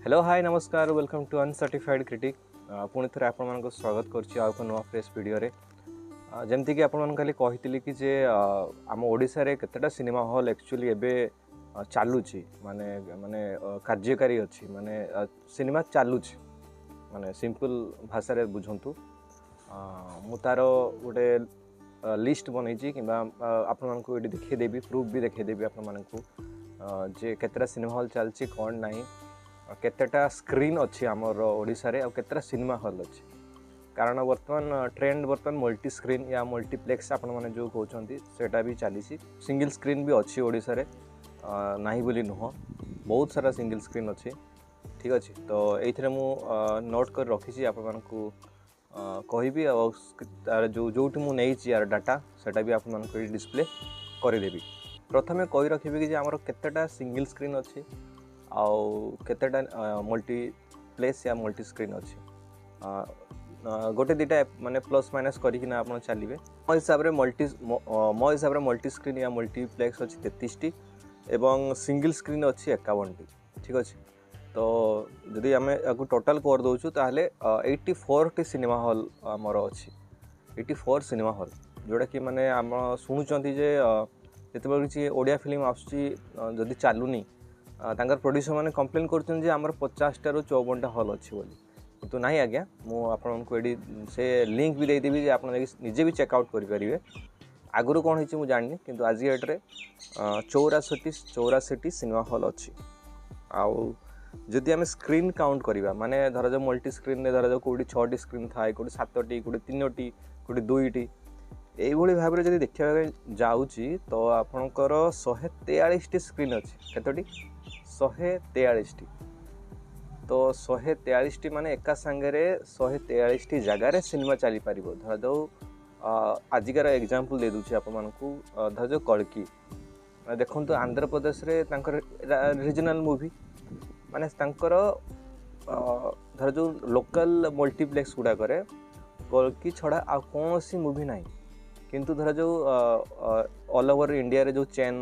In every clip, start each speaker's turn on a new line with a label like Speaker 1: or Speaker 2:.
Speaker 1: Hello hi नमस्कार welcome to uncertified critic पुणी थे आप स्वागत कर नुआ फ्रेश वीडियो रे जमती कि आपण खाली कही कि जे आम ओडिशा रे केतेटा सिनेमा हॉल एक्चुअली एबे चालुची माने माने कार्यकारी अछि माने सिनेमा चालुची माने सिंपल भाषा रे बुझंतु मु तार गोटे लिस्ट बनैछि कि आपण मानकु एडी देखै देबी प्रूफ भी देखै देबी आपण मानकु जे केतेटा सिनेमा हॉल चलछि कोन नाही केतेटा स्क्रीन अच्छी आमर ओडिशा रे आ केतेटा सिनेमा हॉल अच्छी कारण वर्तमान ट्रेंड वर्तमान मल्टी स्क्रीन या मल्टीप्लेक्स आपण माने जो कहउछंती सेटा भी चली सिंगल स्क्रीन भी अच्छी ओडिशा रे नाही बोली नुह बहुत सारा सिंगल स्क्रीन अच्छी ठीक अच्छे तो ये मु नोट कर रखी आपण मानकु कहबी तार जो जोटी मु नेइछि यार डाटा सेटा भी आपण मानकु डिस्प्ले करदेबी प्रथमे कहि रखिबी कि हमर केतेटा सिंगल स्क्रीन अच्छी आउ केतेटा मल्टीप्लेक्स या मल्टी स्क्रीन अच्छी गोटे दुटा माने प्लस माइनस करिकिना आपण चलिबे मो हिसाब रे मल्टी स्क्रीन या मल्टीप्लेक्स अच्छी 33 टी एवं सिंगल स्क्रीन अच्छी 51 टी ठीक अच्छे तो जदि आम टोटाल कर दौचु ताहले 84 टी सिनेमा हॉल आमर अच्छी 84 सिनेमा हॉल जोड़ा कि माने आम शुणुचंती जे जेतेबेले किछि ओडिया फिल्म आसुची जदि चालुनी तांकर प्रोड्यूसर मैंने कंप्लेन कर आमर 50 रू 54 हॉल अच्छी बोली तो नहीं आज्ञा मुझे से लिंक भी देदेवी जे आप निजे भी चेकआउट करेंगे आगुरी कौन हो जानी कि आज डेट्रे 84 सिनेमा हॉल अच्छी आउ जदि आम स्क्रीन काउंट करवा माने धर जो मल्टी स्क्रीन धर जो कौटी 6टी स्क्रीन थाए कौटी 7टी कौटी 3टी कौटी 2टी यही भाव में जब देखा जाऊँगी तो आपणकर 143 स्क्रीन अच्छी केतोटी 143 तो 143 माने एका सांगे 143 जगार सिनेमा चली पार धर जो आजिकार एग्जांपल दे दूची आप मानकु धर जो कल्कि देखो आंध्र प्रदेश रे तांकर रीजनल मूवी माने तांकर धर जो लोकल मल्टीप्लेक्स गुड़ा करे कल्कि छड़ा आ कौन सी मूवी नहीं किंतु धर जो ऑल ओवर इंडिया रे जो चेन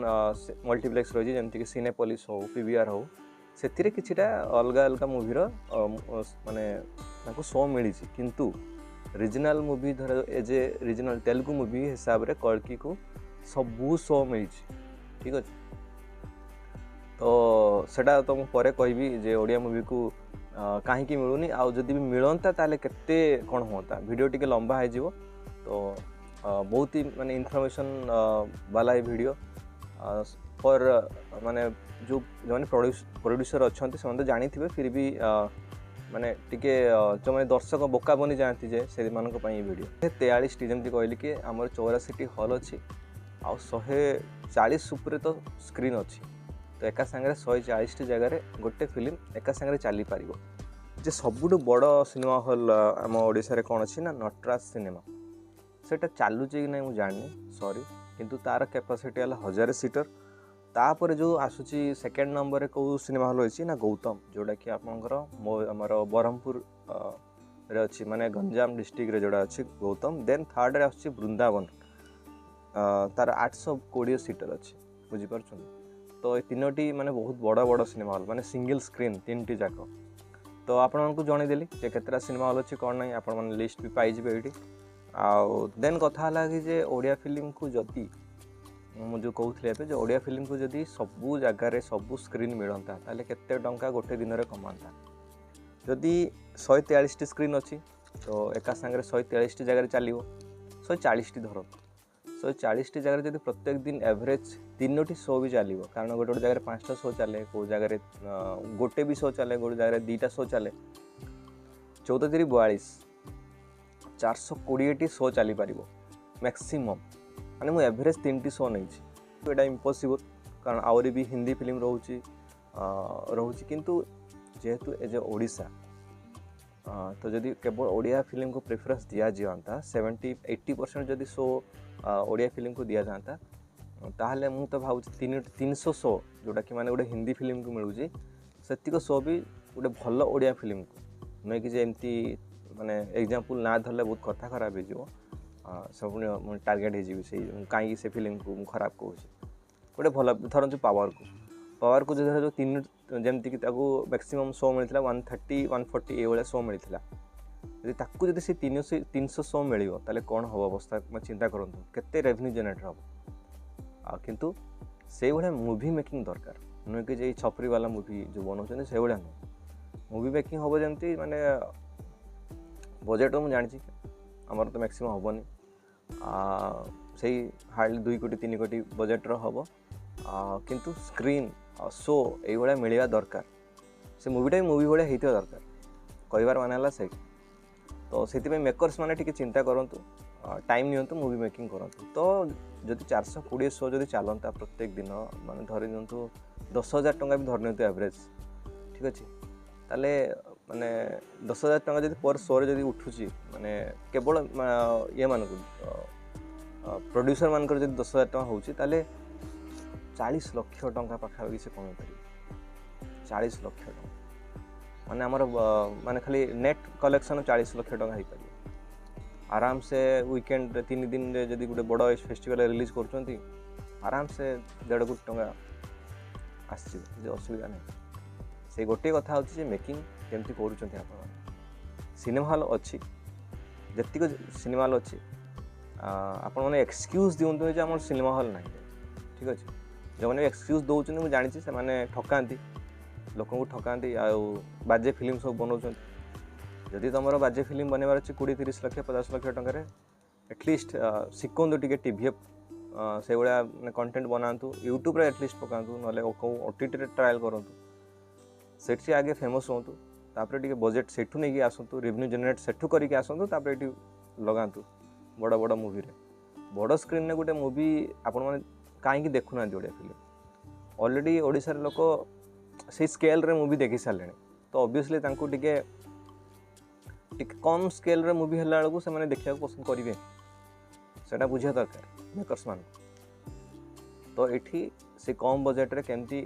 Speaker 1: मल्टीप्लेक्स रही जमती कि सिनेपोलिस हो पीवीआर हो से किछिटा अलग अलग मूवीर माने शो मिली किंतु रीजनल मूवी धर as a regional Telugu movie हिसाब रे कल्कि को सबू शो मिली ठीक अच्छे तो सेटा तो मुझे पर कहबी जे ओडिया मूवी को कहीं मिलूनी आउ जदि भी मिलता ताले केते कौन होता वीडियो टिके लंबा हो तो बहुत ही माने इनफॉरमेशन वाला ये वीडियो फॉर माने जो प्रोड्यूसर अच्छा से जानी थे फिर भी माने टिके जो मैंने दर्शक बोका बनी जाती जे से वीडियो 43 जमी कहली कि आमर 84 हॉल अच्छी आ 140 उपरे तो स्क्रीन अच्छी तो एका सांगे 140 जगार गोटे फिल्म एका सांगे चली पार जे सबुठु बड़ सिनेमा हॉल आम ओडिशा रे कौन अच्छी ना नटराज सिनेमा सेटा चालुचे कि नहीं मुझे जानी सॉरी किंतु तार कैपेसिटी है 1000 सीटर तापर जो आसूची सेकेंड नंबर रे कौ सिनेमा हॉल रही ना गौतम जोड़ा कि आपंकर आमर ब्रह्मपुर रे अच्छी माने गंजाम डिस्ट्रिक्ट रे जोड़ा अच्छी गौतम देन थर्ड रे आसूची वृंदावन तार 820 सीटर अच्छी बुझीपार तो ये तीनोटी माने बहुत बड़ बड़ सिनेमा हॉल माने सिंगल स्क्रीन 3टी जाक तो आपको जनईदेली जे केतटा सिनेमा हॉल अच्छी कौन ना आपण मैंने लिस्ट भी पाइबे ये आउ देन कथा है कि ओडिया फिल्म को जदि मुझे कहते जो ओडिया फिल्म को जदि सबू जगार सबू स्क्रीन मिलता ताले केते टंका गोटे दिन में कमाता जदि 143 स्क्रीन अच्छी तो एका सांगे 143 जगार चलो 140 धर 140 जगार जदि प्रत्येक दिन एवरेज 3टी शो भी चलो कारण गोटे गोटे जगह 5टा शो चले कौ जगह गोटे भी शो चले गोटे जगह 2टा शो चले 14 42 420 शो चली पार मैक्सिमम माने मु एवरेज 3टी शो नहीं तो इम्पॉसिबल कारण आउरी भी हिंदी फिल्म रोचे किंतु जेहेतु एज ओडिशा तो जदि केवल ओडिया फिल्म को प्रेफरेंस दिया जाता 70-80% जदि शो ओडिया फिल्म को दिया जाता ताहले मु तो भाव 300 शो जोटा कि माने गोटे हिंदी फिल्म को मिलूँ से शो भी गोटे भल ओडिया फिल्म को नुहे कि एमती माने एग्जांपल ना धरले बहुत कथा खराब हो सब टार्गेट हो कहीं से फिल्म को खराब कहूँ गोटे भल धरती पावर को जो जमती मैक्सिमम शो मिलता 130 140 ये शो मिलता जब से 300 शो मिल कौन हम अवस्था चिंता करूँ केते रेवेन्यू जनरेट हम किंतु से भाया मूवी मेकिंग दरकार नुहे कि छपरी वाला मूवी जो बनाऊँ से भाया नुह मूवी मेकिंग हम जमती माने बजेट मुझे जानी आमर तो मैक्सिमम हेनी से हार्डली 2 कोटी 3 कोटी बजेट्र हम किंतु स्क्रीन शो ये मिलवा दरकार से मूवीटा मूवी भाया होता दरकार कहबार मान से तो से मेकर्स मैंने टी चिंता करूँ टाइम नियंतु मूवी मेकिंग करूँ तो जब 420 शो जब चलता प्रत्येक दिन माने धरी दिंतु 10,000 टंका भी धरी नियंतु एवरेज ठीक अच्छे ताले माने 10,000 टंका जब पर शो जब उठुची माने केवल ये मान प्रोड्यूसर मान जब 10,000 टंका होची ताले 40 लाख टंका पाखापाखि से कमी पार 40 लाख टंका माने आमर माने खाली नेट कलेक्शन 40 लाख टंका हो पार आराम से वीकेंड 3 दिन जब गोटे बड़ फेस्टिवल रिलीज कर आराम से 1.5 कोटी टंका आसो असुविधा नहीं से गोटे कथा हूँ मेकिंग केमती कर सिनेमा हॉल अच्छी जी सिनेमा हॉल अच्छी आपण मैंने एक्सक्यूज दिखाते हैं आम सिनेमा हॉल ना ठीक अच्छे जो मैंने एक्सक्यूज दौरान मुझे जानी से मैंने ठकाती लोक ठकाती बाजे फिल्म सब बनाऊँ जदि तुम बाजे फिल्म बनवार अच्छे 20-30 लाख 50 लाख टकर एटलिस्ट शिखु टे टीवीएफ से भाया कंटेंट बनातु यूट्यूब एटलिस्ट पकातु ना ओटीटी ट्रायल करूँ से आगे फेमस हूँ तापर टे बजेट सेठू नहीं आसतु रेवेन्यू जनरेट सेठू करके आसतु तापर ये लगातु बड़ बड़ मूवी बड़ स्क्रीन में गोटे मूवी आपण मैंने कहीं देखुना ओडिया फिल्म ऑलरेडी ओडिशार लोक से स्केल रे मूवी देखी सारे तो ऑब्वियसली टे कम स्केल रे मूवी है बेलू से देखा पसंद करेंगे से बुझा दरकार मेकर्स मान तो ये से कम बजेट रे केमती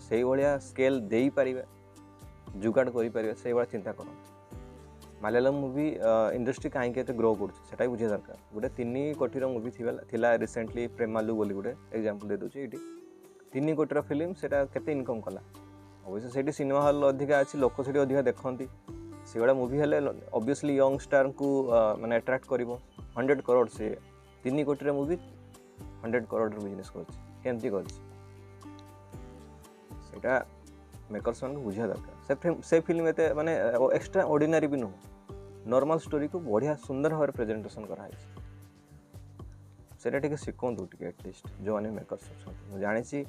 Speaker 1: से भाया स्केल दे पारे जुगाड़ कर चिंता कर मलयालम मूवी इंडस्ट्री कहीं ग्रो कर बुझा दरकार गोटे 3 कोटी मूवी थिला रिसेंटली प्रेमालू बोली गोटे एग्जांपल दे दूसरी ये 3 कोटी फिल्म से केते इनकम कला अवश्य से सिनेमा हॉल अधिका अच्छी लोक से अधिका देखती से भाया मूवी हेल्ले ऑब्वियसली यंग स्टार को माने अट्रैक्ट कर 100 करोड़ से 3 कोटी मूवी 100 करोड़ बिजनेस करमती कर मेकर्स मान बुझा दरकार से फिल्म एते माने एक्स्ट्रा ऑर्डिनरी भी नुह नॉर्मल स्टोरी को बढ़िया सुंदर भाव प्रेजेंटेशन कराई से शिखु एटलिस्ट जो मैंने मेकर्स अच्छा जानी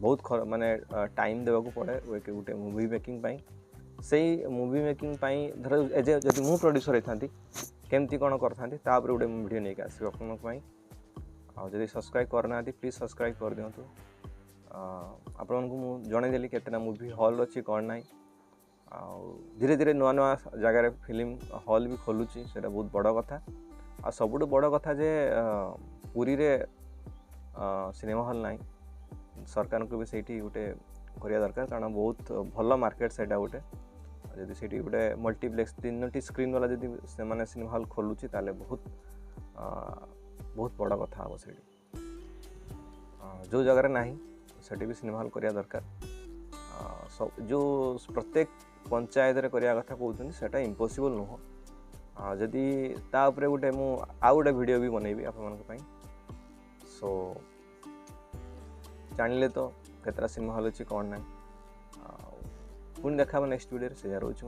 Speaker 1: बहुत माने टाइम देवाक पड़े गोटे मूवी मेकिंग पाई से मूवी मेकिंग धर एज जब मु प्रोड्यूसर होती केमती कौन करता गोटे वीडियो नहीं आसो आपड़ी सब्सक्राइब करना प्लीज सब्सक्राइब कर दिंतु आपण को मुझे जनईदेली केतना मूवी हॉल अच्छी कौन ना धीरे धीरे नुआ नुआ जगार फिल्म हॉल भी खोलुची से बहुत बड़ कथा आ सबुठ बड़ कथा जे पुरी रे सिनेमा हॉल ना सरकार को भी सही गोटे करिया दरकार कारण बहुत भल मार्केट से गोटे जदि से गोटे मल्टीप्लेक्स 3टी स्क्रीन वाला जब से सिनेमा हॉल खोलुची ताले बहुत बहुत बड़ कथा हम से जो जगह ना से भी सिनेमा हॉल करिया दरकार सब जो प्रत्येक पंचायत रे करिया कथा कहते सेटा इम्पॉसिबल नुह जदि ताऊपर गोटे मु आउ गोटे वीडियो भी बनैबी आप सो जानिले तो केतरा सिनेमा हॉल अच्छी कौन ना पुणी देखा नेक्स्ट वीडियो से रोच।